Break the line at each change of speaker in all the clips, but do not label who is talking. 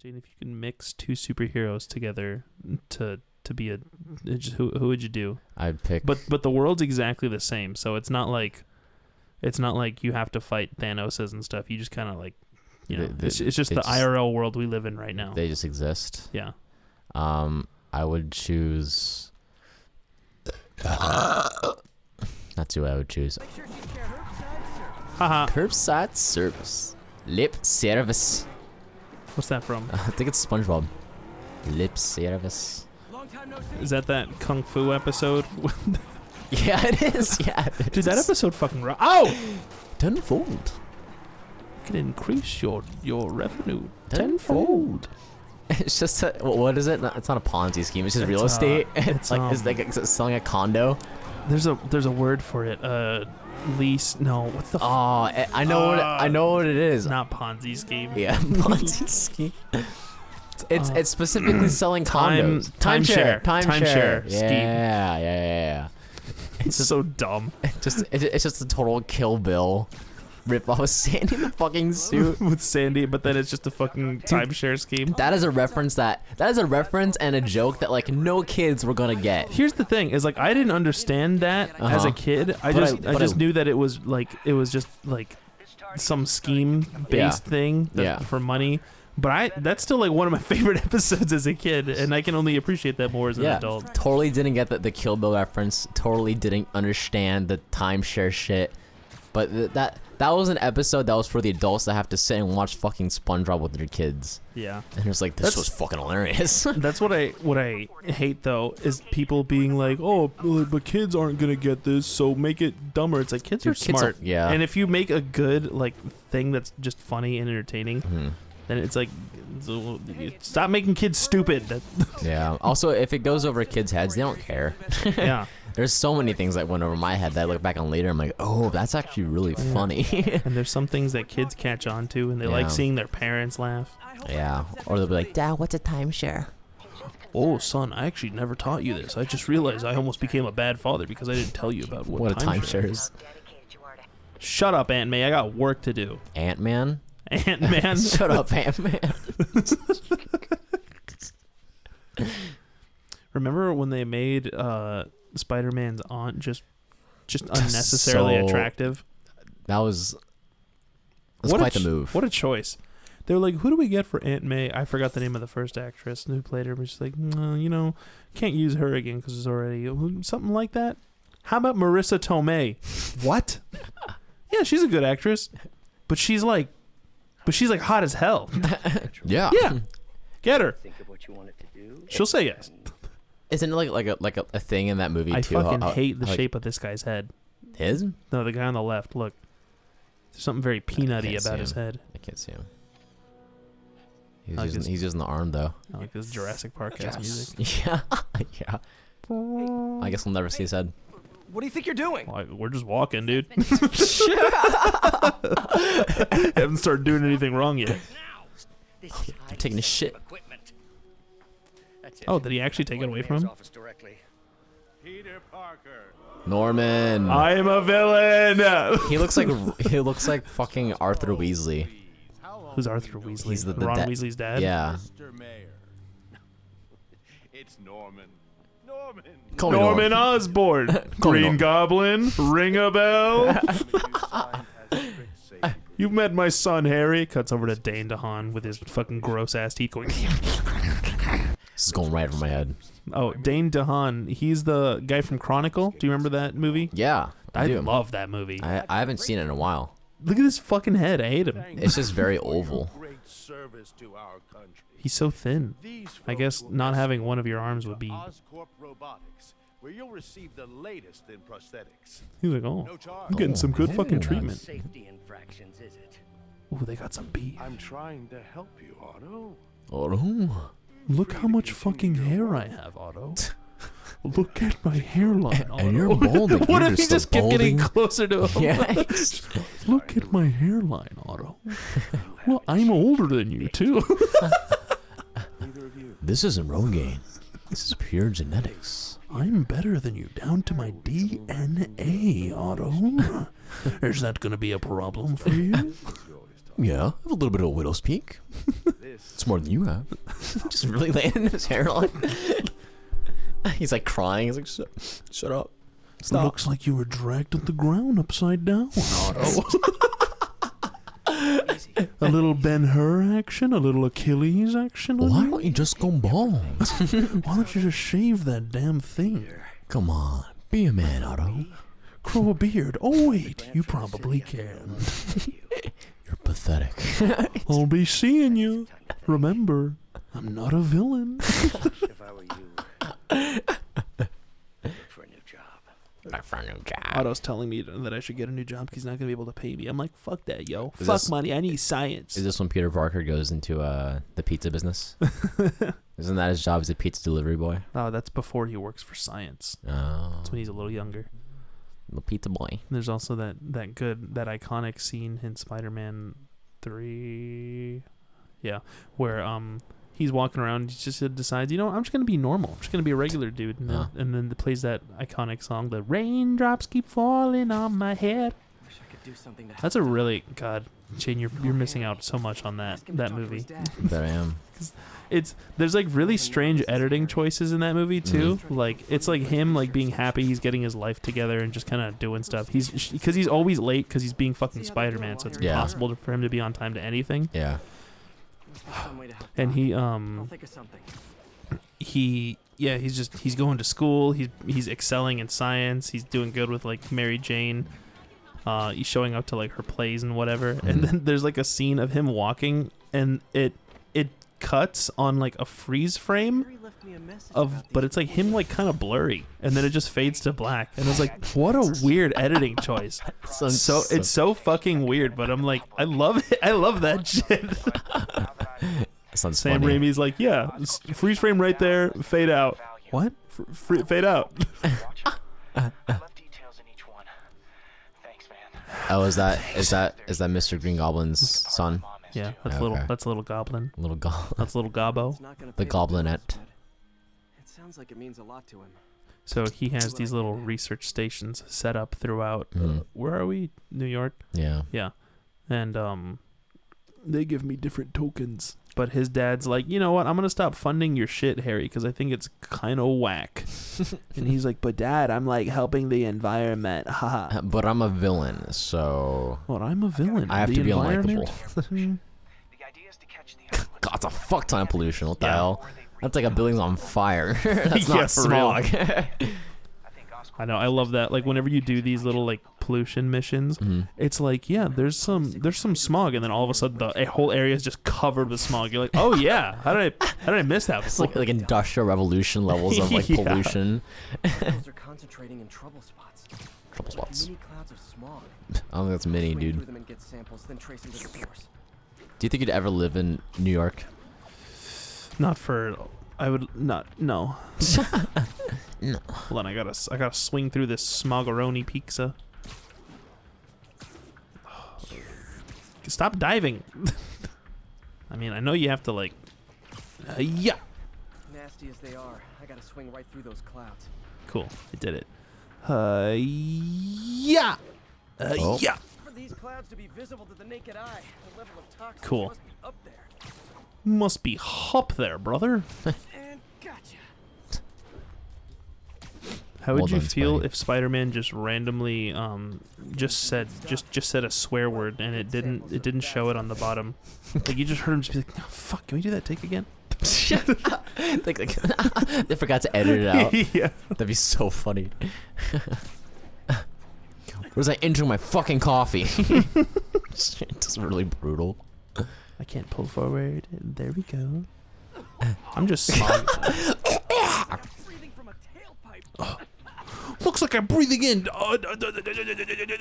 Jane, if you can mix two superheroes together to be who would you do?
I'd pick.
But the world's exactly the same, so it's not like you have to fight Thanoses and stuff. You just kind of like, it's just the IRL world we live in right now.
They just exist.
Yeah.
I would choose. That's who I would choose.
Haha.
Curbside service. Lip service.
What's that from?
I think it's SpongeBob. Lip service.
Is that Kung Fu episode?
Yeah, it is. Yeah,
dude, that episode fucking rock. Oh!
Tenfold.
You can increase your revenue
tenfold. It's just what is it? It's not a Ponzi scheme. It's just real estate. It's like selling a condo.
There's a word for it. Lease. No, what's the?
I know what it is.
Not Ponzi scheme.
Yeah, Ponzi scheme. It's specifically selling condos.
Timeshare scheme.
Yeah.
It's so dumb.
It's just a total Kill Bill rip off with Sandy in the fucking suit.
With Sandy, but then it's just a fucking timeshare scheme.
That is a reference and a joke that like no kids were gonna get.
Here's the thing: is like I didn't understand that as a kid. I just knew that it was just like some scheme based thing for money. But that's still like one of my favorite episodes as a kid, and I can only appreciate that more as an adult.
Totally didn't get the Kill Bill reference. Totally didn't understand the timeshare shit. But that was an episode that was for the adults that have to sit and watch fucking SpongeBob with their kids.
Yeah.
And it's like, this was fucking hilarious.
That's what I hate though, is people being like, oh, but kids aren't gonna get this, so make it dumber. It's like kids are smart.
Yeah.
And if you make a good like thing that's just funny and entertaining, then it's like, stop making kids stupid.
Yeah. Also, if it goes over kids' heads, they don't care.
Yeah.
There's so many things that went over my head that I look back on later. I'm like, oh, that's actually really funny.
And there's some things that kids catch on to, and they like seeing their parents laugh.
Yeah. Or they'll be like, Dad, what's a timeshare?
Oh, son, I actually never taught you this. I just realized I almost became a bad father because I didn't tell you about what
a timeshare is.
Shut up, Aunt May. I got work to do.
Ant-Man?
Ant-Man.
Shut up, Ant-Man.
Remember when they made Spider-Man's aunt just unnecessarily attractive?
That was quite the move.
What a choice. They were like, who do we get for Aunt May? I forgot the name of the first actress who played her. But she's like, no, can't use her again because it's already something like that. How about Marissa Tomei? What? Yeah, she's a good actress, but she's like hot as hell.
Yeah.
Yeah. Get her. She'll say yes.
Isn't it like a thing in that movie too?
I fucking hate the shape of this guy's head.
His?
No, the guy on the left. Look. There's something very peanutty about his head.
I can't see him. He's using the arm though.
I like this Jurassic Park ass music.
Yeah. Yeah. I guess we'll never see his head.
What do you think you're doing?
Well, we're just walking, dude. Haven't started doing anything wrong yet.
I'm taking a shit.
Oh, did he actually take it away from him?
Norman.
I'm a villain.
He looks like fucking Arthur Weasley.
Who's Arthur Weasley?
He's the
Ron Weasley's dad?
Yeah.
It's Norman.
Norman Osborn. Green Goblin. Ring a bell. You've met my son, Harry. Cuts over to Dane DeHaan with his fucking gross ass teeth going.
This is going right over my head.
Oh, Dane DeHaan. He's the guy from Chronicle. Do you remember that movie?
Yeah.
I love that movie.
I haven't seen it in a while.
Look at this fucking head. I hate him.
It's just very oval.
He's so thin. I guess not having one of your arms would be...
Where you'll receive the latest in prosthetics.
He's like, oh, I'm getting some good fucking treatment.
Safety infractions, is it?
Oh, they got some beef.
I'm trying to help you, Otto.
Otto?
Look how much fucking hair I have, Otto. Look at my hairline, Otto.
And you're balding.
What if he just kept getting closer to him?
Yeah.
Look at my hairline, Otto. Well, I'm older than you, too.
This isn't Rogaine. This is pure genetics.
I'm better than you down to my DNA, Otto. Is that going to be a problem for you?
Yeah, I have a little bit of a widow's peak. It's more than you have. Just really laying in his hairline. He's like crying. He's like, shut up. Stop.
Looks like you were dragged to the ground upside down. A little Ben-Hur action, a little Achilles action.
Why don't you just go bald?
Why don't you just shave that damn thing?
Come on, be a man, Otto.
Grow a beard. Oh wait, you probably can.
You're pathetic.
I'll be seeing you. Remember, I'm not a villain.
If I were you, look for a new job.
Back for a new job.
Otto's telling me that I should get a new job because he's not going to be able to pay me. I'm like, fuck that, yo.
Is
Fuck
this-
money. I need science.
Is this when Peter Parker goes into the pizza business? Isn't that his job as a pizza delivery boy?
Oh, that's before he works for science.
Oh,
That's when he's a little younger.
the pizza boy.
And there's also that iconic scene in Spider-Man 3. Yeah, where he's walking around, he just decides, you know, I'm just going to be normal. I'm just going to be a regular dude. And then it plays that iconic song, the raindrops keep falling on my head.
Wish I could do something to
That's a really, God, Shane, you're missing out so much on that movie.
That I am.
There's like really strange editing choices in that movie too. Like it's like him like being happy he's getting his life together and just kind of doing stuff. Because he's always late because he's being fucking Spider-Man, so it's impossible for him to be on time to anything.
Yeah.
And
I'll think of something.
he's going to school. He's excelling in science. He's doing good with like Mary Jane. He's showing up to like her plays and whatever. And then there's like a scene of him walking, and it cuts on like a freeze frame but it's like him like kind of blurry, and then it just fades to black, and it's like, what a weird editing choice. So it's so fucking weird, but I'm like, I love it. I love that shit. Sam
funny.
Raimi's like, yeah, freeze frame right there, fade out. What? Fade out.
Oh, is that Mr. Green Goblin's son?
Yeah, that's
Okay.
That's little goblin.
Little goblin.
That's little Gobbo.
The goblinette.
It sounds like it means a lot to him.
So he has these little research stations set up throughout. Where are we? New York.
Yeah.
Yeah, and they give me different tokens. But his dad's like, you know what? I'm gonna stop funding your shit, Harry, because I think it's kind of whack. And he's like, but Dad, I'm like helping the environment. Haha.
But I'm a villain, so
Well, I'm a villain.
I have
The
to be
environment?
unlikable. God, it's a fuck ton of pollution. What the hell? That's like a building's on fire. That's
Yeah,
not
for real.
smog.
I know. I love that. Like whenever you do these little like pollution missions, it's like, yeah, there's some smog, and then all of a sudden the whole area is just covered with smog. You're like, oh yeah, how did I miss that?
It's like industrial revolution levels of like
Yeah.
pollution.
Clouds are concentrating in trouble spots.
Trouble spots.
Mini clouds of smog.
I don't think that's mini,
Screen
dude.
through them and get samples, then trace them to the source.
Do you think you'd ever live in New York?
Not for. I would not. No.
No.
Hold on. I gotta swing through this smoggeroni pizza. Stop diving. I mean, I know you have to like. Yeah.
Nasty as they are, I gotta swing right through those clouds.
Cool. I did it. Yeah.
Oh.
Yeah.
For these clouds to be visible to the naked eye, the level of toxins
Cool.
must be up there.
Must be up there, brother.
And gotcha.
How would
Well
you
done,
feel
Spidey.
if Spider-Man just randomly just said a swear word and it didn't show it on the bottom? Like you just heard him just be like, oh, "Fuck, can we do that take again?"
like they forgot to edit it out.
Yeah.
That'd be so funny. Where's I entering my fucking coffee? It's really brutal.
I can't pull forward. There we go. I'm just smog.
Breathing from a tailpipe.
Looks like I'm breathing in.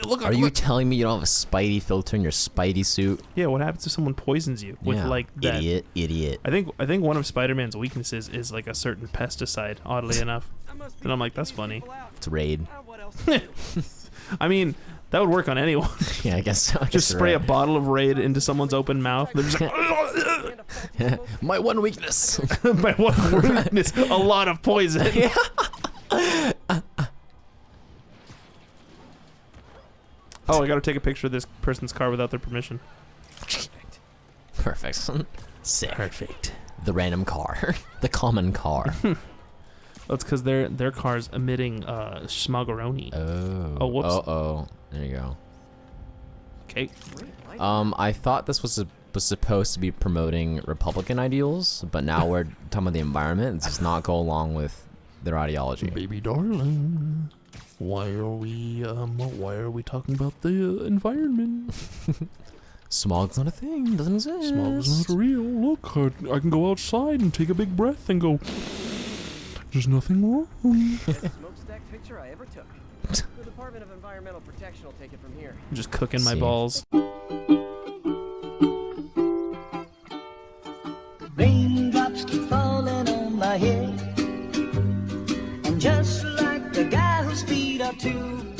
Look.
Are you telling me you don't have a Spidey filter in your Spidey suit?
Yeah. What happens if someone poisons you with
Yeah,
like that?
Idiot.
I think one of Spider-Man's weaknesses is like a certain pesticide. Oddly enough, and I'm like, that's funny.
It's Raid.
What else to do?
I mean, that would work on anyone.
Yeah, I guess so.
Just spray a bottle of Raid into someone's open mouth. They're just like,
My one weakness.
by one weakness, a lot of poison. Oh, I gotta take a picture of this person's car without their permission.
Perfect. Sick.
Perfect.
The random car. The common car.
That's because their car's emitting smoggeroni.
Oh,
whoops.
Oh, there you go.
Okay.
I thought this was supposed to be promoting Republican ideals, but now we're talking about the environment. This does not go along with their ideology.
Baby darling, why are we talking about the environment?
Smog's not a thing. Doesn't exist.
Smog is not real. Look, I can go outside and take a big breath and go, there's nothing wrong.
Smokestack picture I ever took. The Department of Environmental Protection will take it from here.
I'm just cooking my
See.
balls.
Raindrops keep falling on my head, and just like the guy whose feet are too